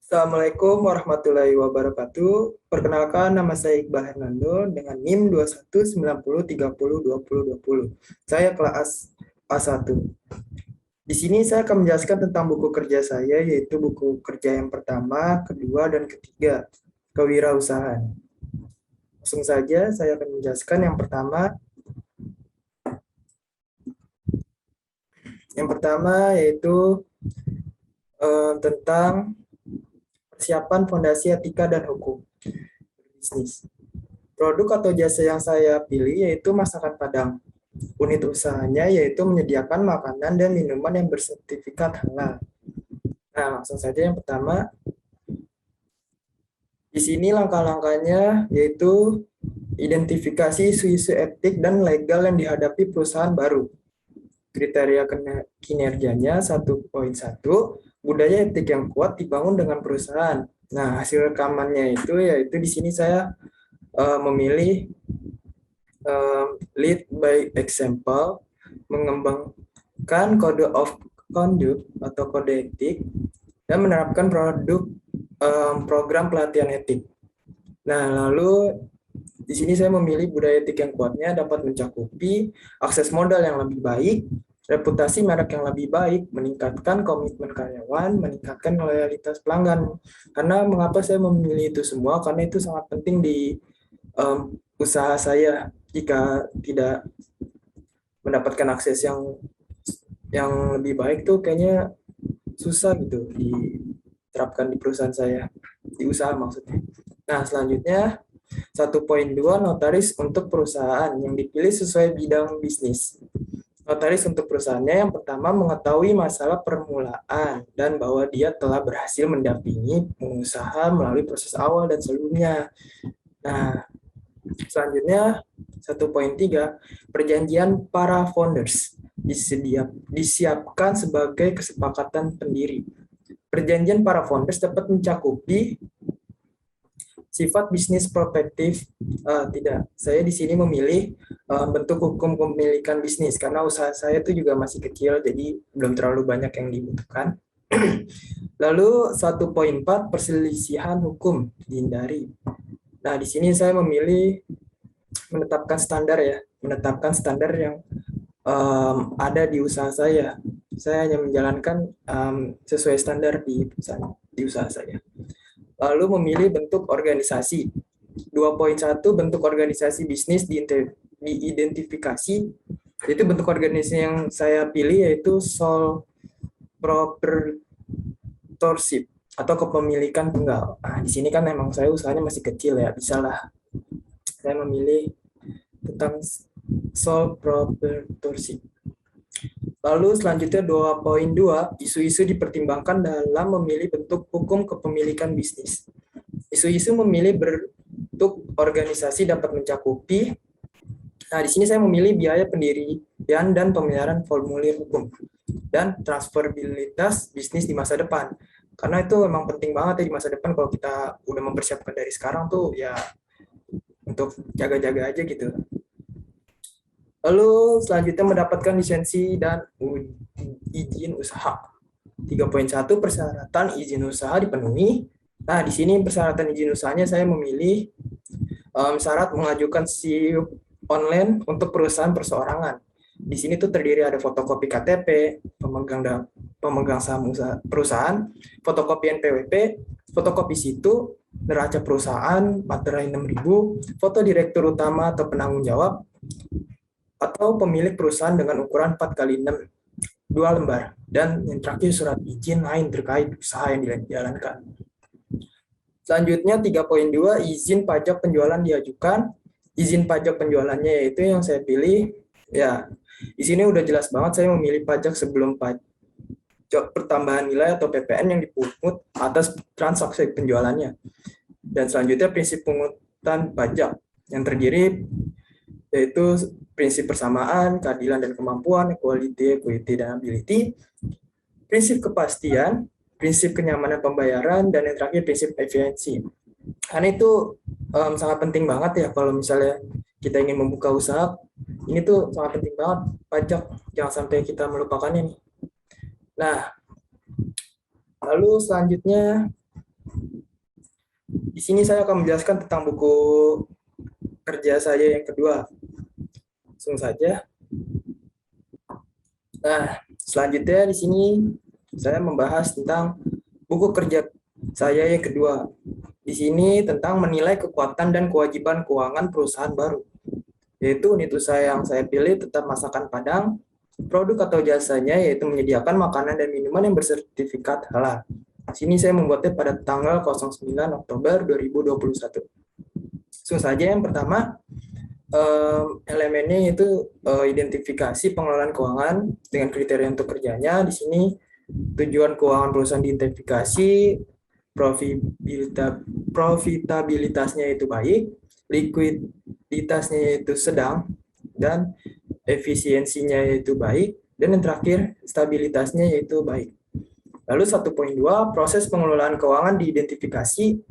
Assalamualaikum warahmatullahi wabarakatuh. Perkenalkan, nama saya Iqbal Hernando dengan NIM 2190303020. Saya kelas A1. Di sini saya akan menjelaskan tentang buku kerja saya, yaitu buku kerja yang pertama, kedua, dan ketiga, kewirausahaan. Langsung saja saya akan menjelaskan yang pertama. Yang pertama yaitu tentang persiapan fondasi etika dan hukum bisnis. Produk atau jasa yang saya pilih yaitu masakan Padang. Unit usahanya yaitu menyediakan makanan dan minuman yang bersertifikat halal. Nah, langsung saja yang pertama. Di sini langkah-langkahnya yaitu identifikasi isu-isu etik dan legal yang dihadapi perusahaan baru. Kriteria kinerjanya 1.1, budaya etik yang kuat dibangun dengan perusahaan. Nah, hasil rekamannya itu yaitu di sini saya memilih lead by example, mengembangkan kode of conduct atau kode etik, dan menerapkan program pelatihan etik. Nah, lalu di sini saya memilih budaya etik yang kuatnya dapat mencakupi akses modal yang lebih baik, reputasi merek yang lebih baik, meningkatkan komitmen karyawan, meningkatkan loyalitas pelanggan. Karena mengapa saya memilih itu semua? Karena itu sangat penting di usaha saya. Jika tidak mendapatkan akses yang lebih baik tuh kayaknya susah gitu diterapkan di perusahaan saya, di usaha maksudnya. Nah, selanjutnya 1.2 notaris untuk perusahaan yang dipilih sesuai bidang bisnis. Notaris untuk perusahaannya yang pertama mengetahui masalah permulaan dan bahwa dia telah berhasil mendampingi pengusaha melalui proses awal dan sebelumnya. Nah, selanjutnya 1.3 perjanjian para founders disiapkan sebagai kesepakatan pendiri. Perjanjian para founders dapat mencakupi sifat bisnis prospektif. Tidak, saya di sini memilih bentuk hukum kepemilikan bisnis karena usaha saya itu juga masih kecil, jadi belum terlalu banyak yang dibutuhkan. Lalu 1.4 perselisihan hukum dihindari. Nah, di sini saya memilih menetapkan standar yang ada di usaha saya. Saya hanya menjalankan sesuai standar di usaha saya. Lalu memilih bentuk organisasi. 2.1 bentuk organisasi bisnis diidentifikasi. Itu bentuk organisasi yang saya pilih yaitu sole proprietorship atau kepemilikan tunggal. Nah, di sini kan emang saya usahanya masih kecil ya, bisalah saya memilih tentang sole proprietorship. Lalu selanjutnya 2.2, isu-isu dipertimbangkan dalam memilih bentuk hukum kepemilikan bisnis. Isu-isu memilih bentuk organisasi dapat mencakupi. Nah, di sini saya memilih biaya pendirian dan pemeliharaan formulir hukum dan transferabilitas bisnis di masa depan. Karena itu memang penting banget ya di masa depan kalau kita udah mempersiapkan dari sekarang tuh ya untuk jaga-jaga aja gitu. Lalu selanjutnya mendapatkan lisensi dan izin usaha. 3.1 persyaratan izin usaha dipenuhi. Nah, di sini persyaratan izin usahanya saya memilih syarat mengajukan SIUP online untuk perusahaan perseorangan. Di sini tuh terdiri ada fotokopi KTP, pemegang saham perusahaan, fotokopi NPWP, fotokopi situ, neraca perusahaan, materai 6.000, foto direktur utama atau penanggung jawab, atau pemilik perusahaan dengan ukuran 4x6, 2 lembar, dan yang terakhir surat izin lain terkait usaha yang dijalankan. Selanjutnya 3.2 izin pajak penjualan diajukan. Izin pajak penjualannya yaitu yang saya pilih ya. Di sini udah jelas banget saya memilih pajak sebelum pajak pertambahan nilai atau PPN yang dipungut atas transaksi penjualannya. Dan selanjutnya prinsip pungutan pajak yang terdiri yaitu prinsip persamaan, keadilan dan kemampuan, equity, dan ability, prinsip kepastian, prinsip kenyamanan pembayaran, dan yang terakhir prinsip efisiensi. Karena itu sangat penting banget ya kalau misalnya kita ingin membuka usaha, ini tuh sangat penting banget pajak, jangan sampai kita melupakannya nih. Nah, lalu selanjutnya di sini saya akan menjelaskan tentang buku kerja saya yang kedua. Langsung saja. Nah, selanjutnya di sini saya membahas tentang buku kerja saya yang kedua. Di sini tentang menilai kekuatan dan kewajiban keuangan perusahaan baru. Yaitu unit usaha yang saya pilih tetap masakan Padang, produk atau jasanya yaitu menyediakan makanan dan minuman yang bersertifikat halal. Di sini saya membuatnya pada tanggal 09 Oktober 2021. Langsung saja yang pertama, elemennya itu identifikasi pengelolaan keuangan dengan kriteria untuk kerjanya. Di sini tujuan keuangan perusahaan diidentifikasi, profitabilitasnya itu baik, likuiditasnya itu sedang, dan efisiensinya yaitu baik, dan yang terakhir stabilitasnya yaitu baik. Lalu 1.2, proses pengelolaan keuangan diidentifikasi,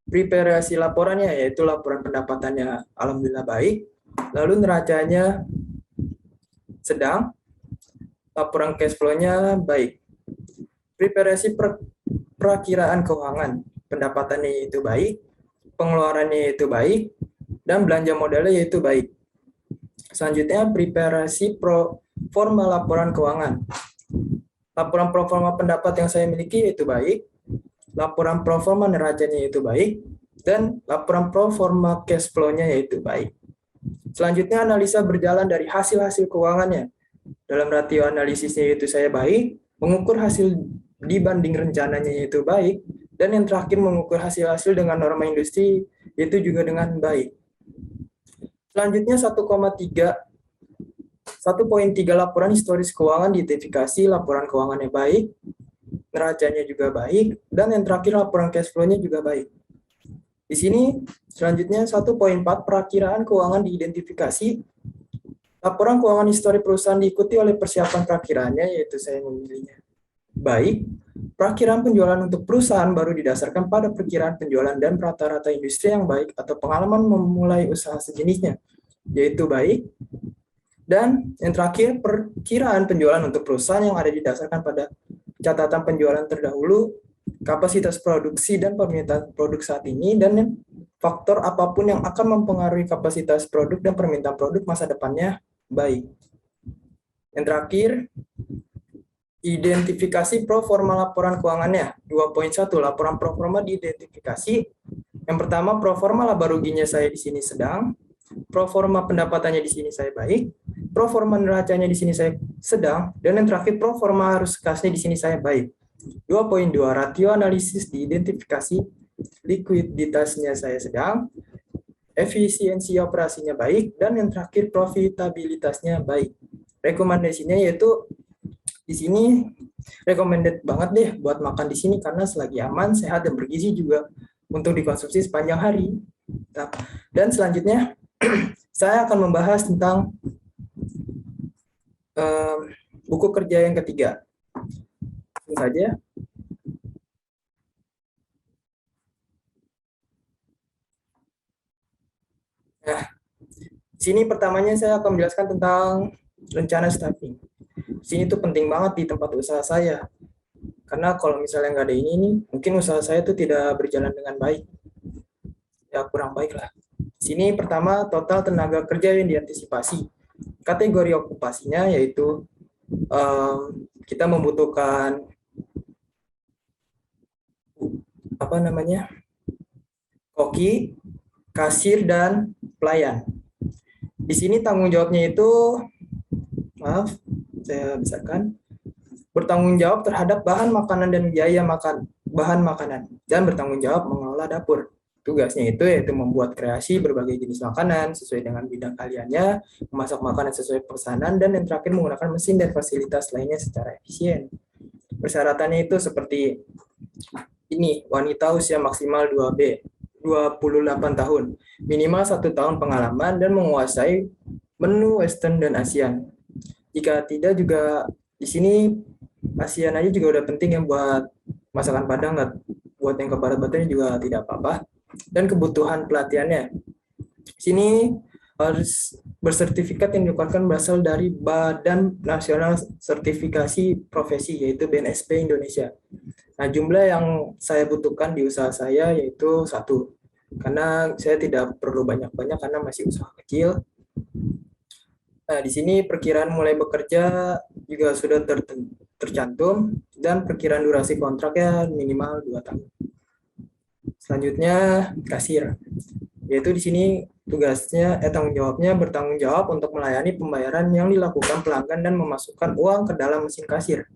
preparasi laporannya yaitu laporan pendapatannya alhamdulillah baik, lalu neracanya sedang, laporan cash flow-nya baik. Preparasi perakiraan keuangan, pendapatannya itu baik, pengeluarannya itu baik, dan belanja modalnya yaitu baik. Selanjutnya, preparasi pro forma laporan keuangan. Laporan pro forma pendapat yang saya miliki yaitu baik, laporan pro forma neracanya yaitu baik, dan laporan pro forma cash flow-nya yaitu baik. Selanjutnya, analisa berjalan dari hasil-hasil keuangannya. Dalam rasio analisisnya yaitu saya baik, mengukur hasil dibanding rencananya yaitu baik, dan yang terakhir mengukur hasil-hasil dengan norma industri yaitu juga dengan baik. Selanjutnya 1.3 laporan historis keuangan diidentifikasi, laporan keuangannya baik, neracanya juga baik, dan yang terakhir laporan cash flow-nya juga baik. Di sini selanjutnya 1.4 perakiraan keuangan diidentifikasi, laporan keuangan histori perusahaan diikuti oleh persiapan perakiraannya yaitu saya memilihnya baik, perakiraan penjualan untuk perusahaan baru didasarkan pada perkiraan penjualan dan rata-rata industri yang baik atau pengalaman memulai usaha sejenisnya yaitu baik, dan yang terakhir perkiraan penjualan untuk perusahaan yang ada didasarkan pada catatan penjualan terdahulu, kapasitas produksi dan permintaan produk saat ini, dan faktor apapun yang akan mempengaruhi kapasitas produk dan permintaan produk masa depannya baik. Yang terakhir, identifikasi pro forma laporan keuangannya. 2.1 laporan pro forma diidentifikasi. Yang pertama, pro forma laba ruginya saya di sini sedang, pro forma pendapatannya di sini saya baik, pro forma neracanya di sini saya sedang, dan yang terakhir pro forma arus kasnya di sini saya baik. 2.2 rasio analisis diidentifikasi, likuiditasnya saya sedang, efisiensi operasinya baik, dan yang terakhir profitabilitasnya baik. Rekomendasinya yaitu di sini recommended banget deh buat makan di sini karena selagi aman, sehat, dan bergizi juga untuk dikonsumsi sepanjang hari. Dan selanjutnya saya akan membahas tentang buku kerja yang ketiga. Langsung saja. Nah, di sini pertamanya saya akan menjelaskan tentang rencana staffing. Di sini tuh penting banget di tempat usaha saya. Karena kalau misalnya nggak ada ini nih, mungkin usaha saya tuh tidak berjalan dengan baik. Ya kurang baik lah. Di sini pertama total tenaga kerja yang diantisipasi. Kategori okupasinya yaitu kita membutuhkan koki, kasir, dan pelayan. Di sini tanggung jawabnya itu, saya misalkan bertanggung jawab terhadap bahan makanan dan biaya bahan makanan, dan bertanggung jawab mengelola dapur. Tugasnya itu yaitu membuat kreasi berbagai jenis makanan sesuai dengan bidang keahliannya, memasak makanan sesuai pesanan, dan yang terakhir menggunakan mesin dan fasilitas lainnya secara efisien. Persyaratannya itu seperti ini, wanita usia maksimal 2B, 28 tahun, minimal 1 tahun pengalaman, dan menguasai menu Western dan ASEAN. Jika tidak juga di sini ASEAN aja juga udah penting ya buat masakan Padang, nggak buat yang ke barat-baratnya juga tidak apa-apa. Dan kebutuhan pelatihannya. Di sini harus bersertifikat yang dikeluarkan berasal dari Badan Nasional Sertifikasi Profesi, yaitu BNSP Indonesia. Nah, jumlah yang saya butuhkan di usaha saya yaitu 1. Karena saya tidak perlu banyak-banyak karena masih usaha kecil. Nah, di sini perkiraan mulai bekerja juga sudah tercantum dan perkiraan durasi kontraknya minimal 2 tahun. Selanjutnya kasir, yaitu di sini tugasnya tanggung jawabnya bertanggung jawab untuk melayani pembayaran yang dilakukan pelanggan dan memasukkan uang ke dalam mesin kasir.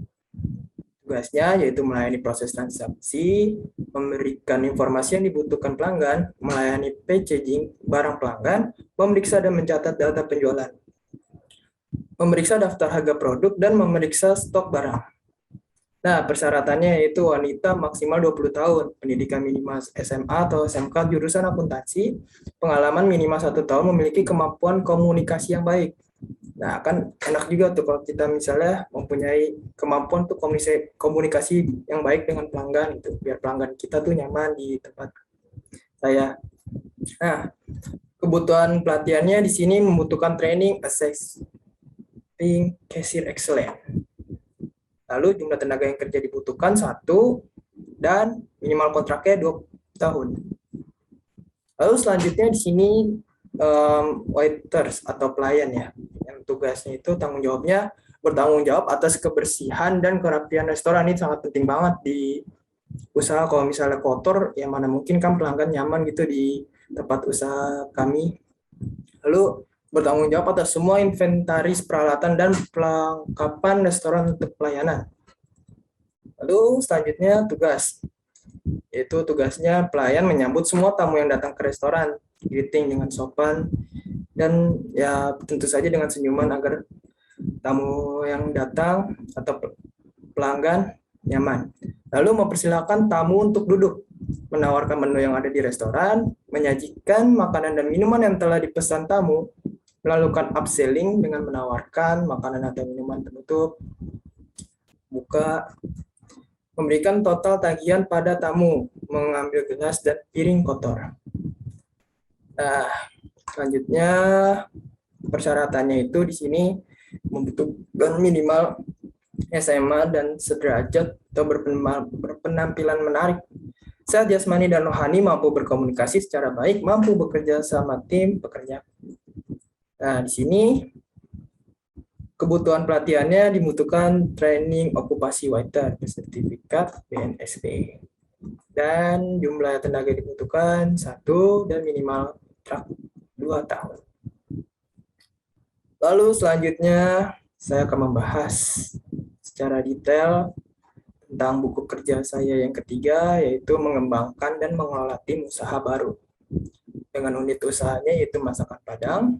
Tugasnya yaitu melayani proses transaksi, memberikan informasi yang dibutuhkan pelanggan, melayani packaging barang pelanggan, memeriksa dan mencatat data penjualan, memeriksa daftar harga produk, dan memeriksa stok barang. Nah, persyaratannya yaitu wanita maksimal 20 tahun, pendidikan minimal SMA atau SMK jurusan akuntansi, pengalaman minimal 1 tahun, memiliki kemampuan komunikasi yang baik. Nah, kan enak juga tuh kalau kita misalnya mempunyai kemampuan untuk komunikasi yang baik dengan pelanggan, itu biar pelanggan kita tuh nyaman di tempat saya. Nah, kebutuhan pelatihannya di sini membutuhkan training assessing cashier excellent. Lalu jumlah tenaga yang kerja dibutuhkan 1 dan minimal kontraknya 2 tahun. Lalu selanjutnya di sini waiters atau pelayan ya, yang tugasnya itu bertanggung jawab atas kebersihan dan kerapian restoran. Ini sangat penting banget di usaha. Kalau misalnya kotor, ya mana mungkin kan pelanggan nyaman gitu di tempat usaha kami. Lalu bertanggung jawab atas semua inventaris peralatan dan perlengkapan restoran untuk pelayanan. Lalu selanjutnya tugas, yaitu tugasnya pelayan menyambut semua tamu yang datang ke restoran, greeting dengan sopan, dan ya tentu saja dengan senyuman agar tamu yang datang atau pelanggan nyaman. Lalu mempersilahkan tamu untuk duduk, menawarkan menu yang ada di restoran, menyajikan makanan dan minuman yang telah dipesan tamu, melakukan upselling dengan menawarkan makanan atau minuman penutup, buka, memberikan total tagihan pada tamu, mengambil gelas dan piring kotor. Nah, selanjutnya persyaratannya itu di sini membutuhkan minimal SMA dan sederajat atau berpenampilan menarik. Sehat jasmani dan rohani, mampu berkomunikasi secara baik, mampu bekerja sama tim pekerja. Nah, di sini kebutuhan pelatihannya dibutuhkan training okupasi waiter bersertifikat BNSP. Dan jumlah tenaga dibutuhkan 1 dan minimal kontrak 2 tahun. Lalu selanjutnya saya akan membahas secara detail tentang buku kerja saya yang ketiga, yaitu mengembangkan dan mengelola tim usaha baru. Dengan unit usahanya yaitu masakan Padang,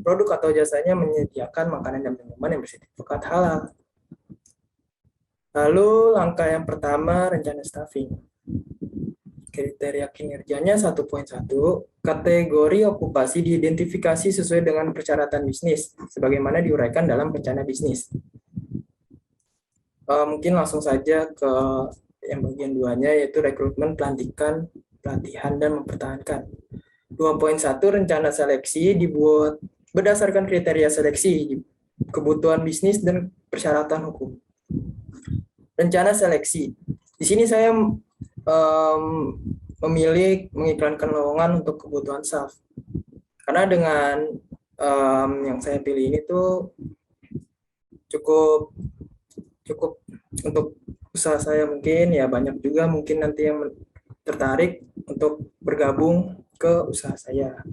produk atau jasanya menyediakan makanan dan minuman yang bersertifikat halal. Lalu langkah yang pertama, rencana staffing. Kriteria kinerjanya 1.1, kategori okupasi diidentifikasi sesuai dengan persyaratan bisnis, sebagaimana diuraikan dalam rencana bisnis. Mungkin langsung saja ke yang bagian 2-nya, yaitu rekrutmen, pelantikan, pelatihan, dan mempertahankan. 2.1, rencana seleksi dibuat berdasarkan kriteria seleksi, kebutuhan bisnis, dan persyaratan hukum. Rencana seleksi. Di sini saya memilih mengiklankan lowongan untuk kebutuhan staff. Karena dengan yang saya pilih ini tuh cukup untuk usaha saya, mungkin ya banyak juga mungkin nanti yang tertarik untuk bergabung ke usaha saya.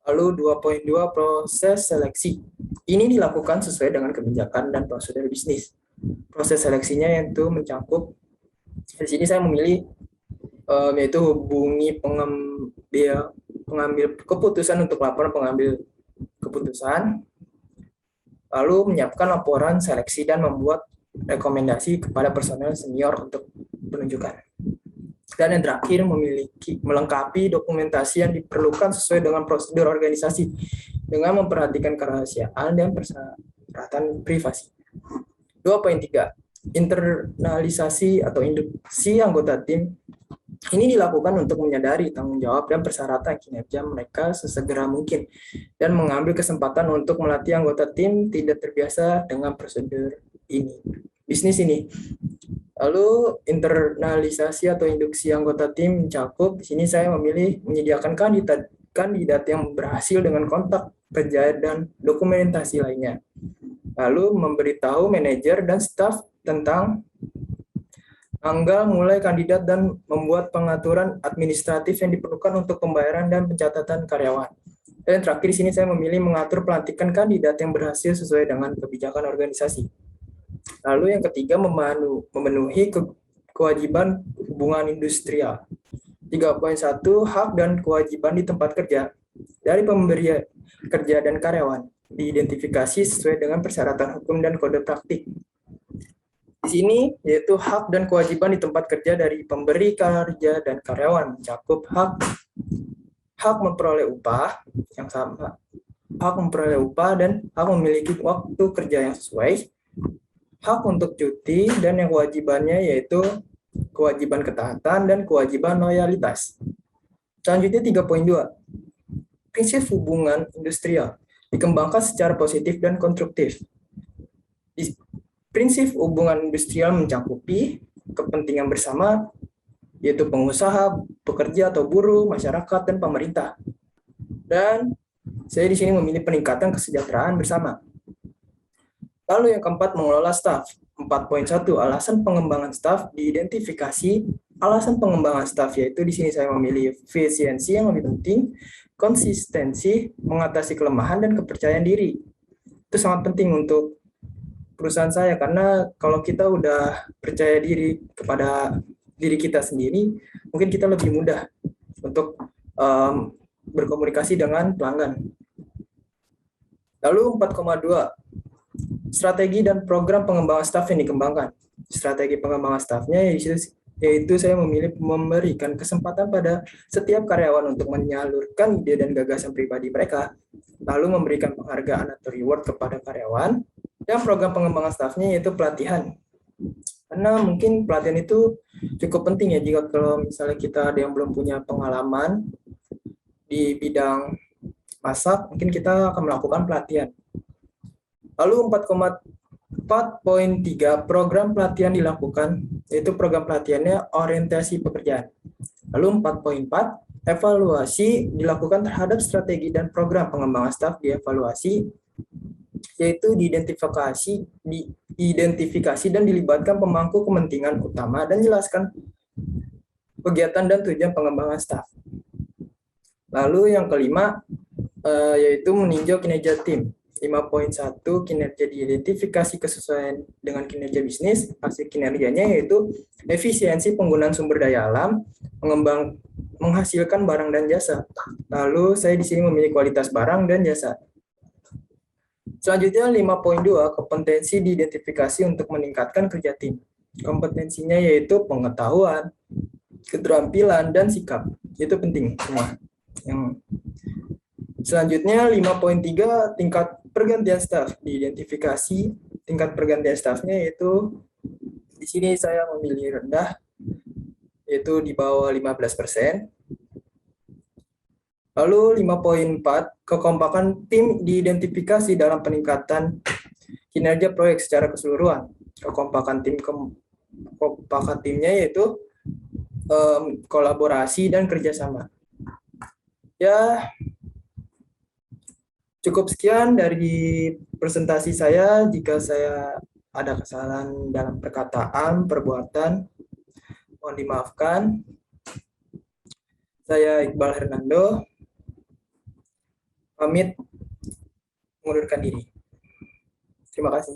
Lalu 2.2, proses seleksi. Ini dilakukan sesuai dengan kebijakan dan prosedur bisnis. Proses seleksinya yaitu mencakup, di sini saya memilih yaitu hubungi pengambil keputusan untuk laporan pengambil keputusan, lalu menyiapkan laporan seleksi dan membuat rekomendasi kepada personel senior untuk penunjukan. Dan yang terakhir, melengkapi dokumentasi yang diperlukan sesuai dengan prosedur organisasi dengan memperhatikan kerahasiaan dan persyaratan privasi. 2.3, internalisasi atau induksi anggota tim Ini dilakukan untuk menyadari tanggung jawab dan persyaratan kinerja mereka sesegera mungkin dan mengambil kesempatan untuk melatih anggota tim tidak terbiasa dengan prosedur ini. Bisnis ini. Lalu internalisasi atau induksi anggota tim mencakup. Di sini saya memilih menyediakan kandidat yang berhasil dengan kontak kerja dan dokumentasi lainnya. Lalu memberitahu manajer dan staf tentang tanggal mulai kandidat dan membuat pengaturan administratif yang diperlukan untuk pembayaran dan pencatatan karyawan. Dan terakhir di sini saya memilih mengatur pelantikan kandidat yang berhasil sesuai dengan kebijakan organisasi. Lalu yang ketiga memenuhi kewajiban hubungan industrial. 3.1 hak dan kewajiban di tempat kerja dari pemberi kerja dan karyawan diidentifikasi sesuai dengan persyaratan hukum dan kode praktik. Di sini yaitu hak dan kewajiban di tempat kerja dari pemberi kerja dan karyawan mencakup hak memperoleh upah yang sama, hak memperoleh upah dan hak memiliki waktu kerja yang sesuai, hak untuk cuti, dan yang kewajibannya yaitu kewajiban ketaatan dan kewajiban loyalitas. Selanjutnya 3.2. Prinsip hubungan industrial dikembangkan secara positif dan konstruktif. Prinsip hubungan industrial mencakupi kepentingan bersama, yaitu pengusaha, pekerja atau buruh, masyarakat, dan pemerintah. Dan saya di sini memilih peningkatan kesejahteraan bersama. Lalu yang keempat, mengelola staf. 4.1, alasan pengembangan staf diidentifikasi. Alasan pengembangan staf yaitu di sini saya memilih efisiensi yang lebih penting, konsistensi, mengatasi kelemahan, dan kepercayaan diri. Itu sangat penting untuk perusahaan saya, karena kalau kita udah percaya diri kepada diri kita sendiri, mungkin kita lebih mudah untuk berkomunikasi dengan pelanggan. Lalu 4.2, strategi dan program pengembangan staf yang dikembangkan. Strategi pengembangan stafnya yaitu saya memilih memberikan kesempatan pada setiap karyawan untuk menyalurkan ide dan gagasan pribadi mereka, lalu memberikan penghargaan atau reward kepada karyawan. Dan program pengembangan stafnya yaitu pelatihan. Karena mungkin pelatihan itu cukup penting ya, jika kalau misalnya kita ada yang belum punya pengalaman di bidang masak, mungkin kita akan melakukan pelatihan. Lalu 4.3, program pelatihan dilakukan, yaitu program pelatihannya orientasi pekerjaan. Lalu 4.4, evaluasi dilakukan terhadap strategi dan program pengembangan staf dievaluasi, yaitu diidentifikasi dan dilibatkan pemangku kepentingan utama dan jelaskan kegiatan dan tujuan pengembangan staf. Lalu yang kelima yaitu meninjau kinerja tim. 5.1, kinerja diidentifikasi kesesuaian dengan kinerja bisnis. Hasil kinerjanya yaitu efisiensi penggunaan sumber daya alam, menghasilkan barang dan jasa. Lalu saya di sini memilih kualitas barang dan jasa. Selanjutnya 5.2, kompetensi diidentifikasi untuk meningkatkan kerja tim. Kompetensinya yaitu pengetahuan, keterampilan, dan sikap. Itu penting semua. Selanjutnya 5.3, tingkat pergantian staf diidentifikasi. Tingkat pergantian stafnya yaitu di sini saya memilih rendah, yaitu di bawah 15%. Lalu 5.4, kekompakan tim diidentifikasi dalam peningkatan kinerja proyek secara keseluruhan. Kekompakan timnya yaitu kolaborasi dan kerjasama. Ya, cukup sekian dari presentasi saya. Jika saya ada kesalahan dalam perkataan, perbuatan, mohon dimaafkan. Saya Iqbal Hernando, pamit mengundurkan diri. Terima kasih.